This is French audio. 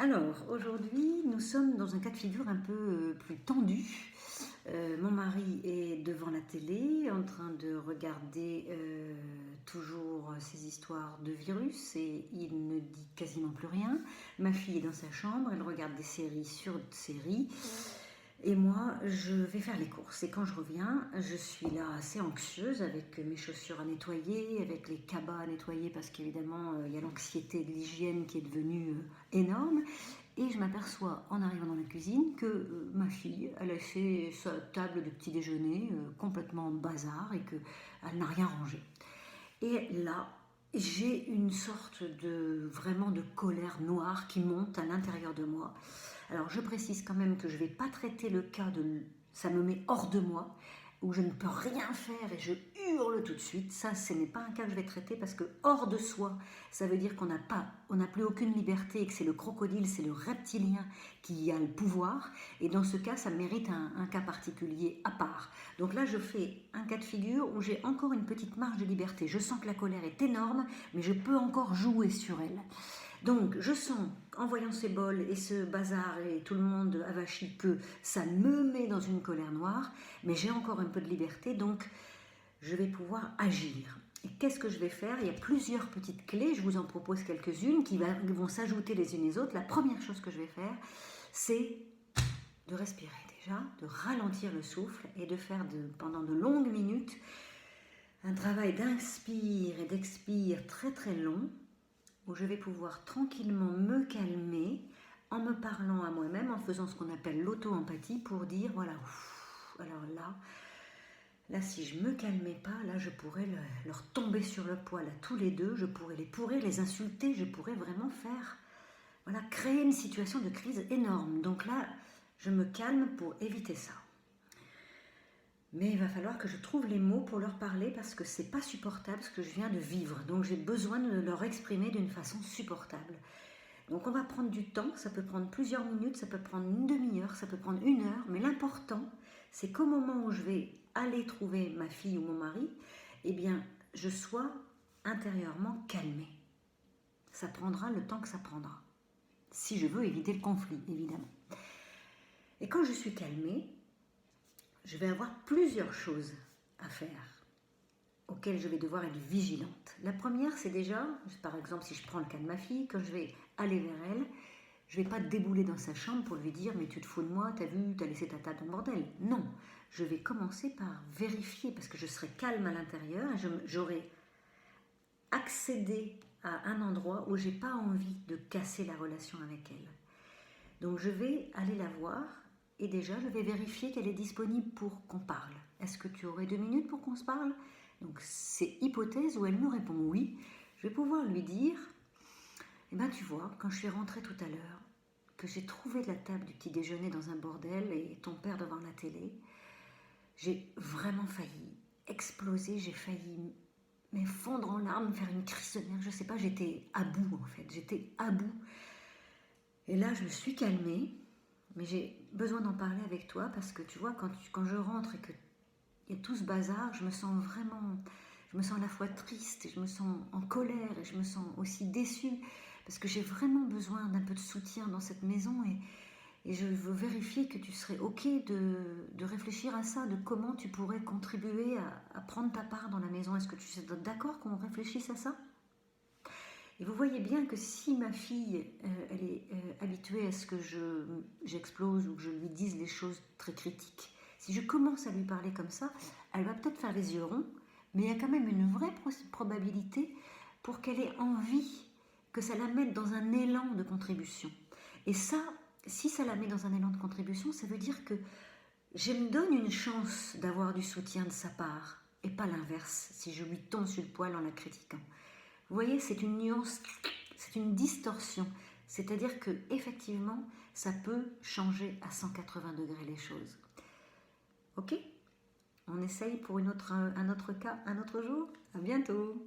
Alors, aujourd'hui, nous sommes dans un cas de figure un peu plus tendu. Mon mari est devant la télé en train de regarder toujours ces histoires de virus et il ne dit quasiment plus rien. Ma fille est dans sa chambre, elle regarde des séries sur séries. Et moi, je vais faire les courses. Et quand je reviens, je suis là assez anxieuse avec mes chaussures à nettoyer, avec les cabas à nettoyer parce qu'évidemment, il y a l'anxiété de l'hygiène qui est devenue énorme. Et je m'aperçois en arrivant dans la cuisine que ma fille, elle a laissé sa table de petit déjeuner complètement bazar et qu'elle n'a rien rangé. Et là, j'ai une sorte de vraiment de colère noire qui monte à l'intérieur de moi. Alors je précise quand même que je ne vais pas traiter le cas de ça me met hors de moi, où je ne peux rien faire et je hurle tout de suite. Ça, ce n'est pas un cas que je vais traiter parce que hors de soi, ça veut dire qu'on n'a plus aucune liberté et que c'est le crocodile, c'est le reptilien qui a le pouvoir. Et dans ce cas, ça mérite un cas particulier à part. Donc là, je fais un cas de figure où j'ai encore une petite marge de liberté. Je sens que la colère est énorme, mais je peux encore jouer sur elle. Donc, je sens, en voyant ces bols et ce bazar et tout le monde avachi, que ça me met dans une colère noire, mais j'ai encore un peu de liberté, donc je vais pouvoir agir. Et qu'est-ce que je vais faire? Il y a plusieurs petites clés, je vous en propose quelques-unes qui vont s'ajouter les unes les autres. La première chose que je vais faire, c'est de respirer déjà, de ralentir le souffle et de faire pendant de longues minutes un travail d'inspire et d'expire très très long, où je vais pouvoir tranquillement me calmer en me parlant à moi-même, en faisant ce qu'on appelle l'auto-empathie pour dire voilà, alors là si je me calmais pas, là je pourrais leur tomber sur le poil à tous les deux, je pourrais les insulter, je pourrais vraiment créer une situation de crise énorme. Donc là, je me calme pour éviter ça. Mais il va falloir que je trouve les mots pour leur parler parce que c'est pas supportable ce que je viens de vivre. Donc j'ai besoin de leur exprimer d'une façon supportable. Donc on va prendre du temps, ça peut prendre plusieurs minutes, ça peut prendre une demi-heure, ça peut prendre une heure. Mais l'important, c'est qu'au moment où je vais aller trouver ma fille ou mon mari, eh bien, je sois intérieurement calmée. Ça prendra le temps que ça prendra. Si je veux éviter le conflit, évidemment. Et quand je suis calmée, je vais avoir plusieurs choses à faire auxquelles je vais devoir être vigilante. La première, c'est déjà, par exemple, si je prends le cas de ma fille, quand je vais aller vers elle, je ne vais pas débouler dans sa chambre pour lui dire « mais tu te fous de moi, t'as vu, t'as laissé ta table en bordel ». Non, je vais commencer par vérifier parce que je serai calme à l'intérieur et j'aurai accédé à un endroit où je n'ai pas envie de casser la relation avec elle. Donc je vais aller la voir. Et déjà, je vais vérifier qu'elle est disponible pour qu'on parle. Est-ce que tu aurais 2 minutes pour qu'on se parle? Donc, c'est hypothèse où elle me répond oui. Je vais pouvoir lui dire, eh bien, tu vois, quand je suis rentrée tout à l'heure, que j'ai trouvé la table du petit déjeuner dans un bordel et ton père devant la télé, j'ai vraiment failli exploser, j'ai failli m'effondrer en larmes, faire une crise de nerfs, je sais pas, j'étais à bout en fait, j'étais à bout. Et là, je me suis calmée. Mais j'ai besoin d'en parler avec toi parce que tu vois, quand je rentre et qu'il y a tout ce bazar, je me sens à la fois triste, et je me sens en colère et je me sens aussi déçue parce que j'ai vraiment besoin d'un peu de soutien dans cette maison et je veux vérifier que tu serais ok de réfléchir à ça, de comment tu pourrais contribuer à prendre ta part dans la maison. Est-ce que tu es d'accord qu'on réfléchisse à ça ? Et vous voyez bien que si ma fille, elle est habituée à ce que j'explose ou que je lui dise les choses très critiques, si je commence à lui parler comme ça, elle va peut-être faire les yeux ronds, mais il y a quand même une vraie probabilité pour qu'elle ait envie que ça la mette dans un élan de contribution. Et ça, si ça la met dans un élan de contribution, ça veut dire que je me donne une chance d'avoir du soutien de sa part, et pas l'inverse, si je lui tombe sur le poil en la critiquant. Vous voyez, c'est une nuance, c'est une distorsion. C'est-à-dire que effectivement, ça peut changer à 180 degrés les choses. Ok ? On essaye pour un autre cas, un autre jour. À bientôt.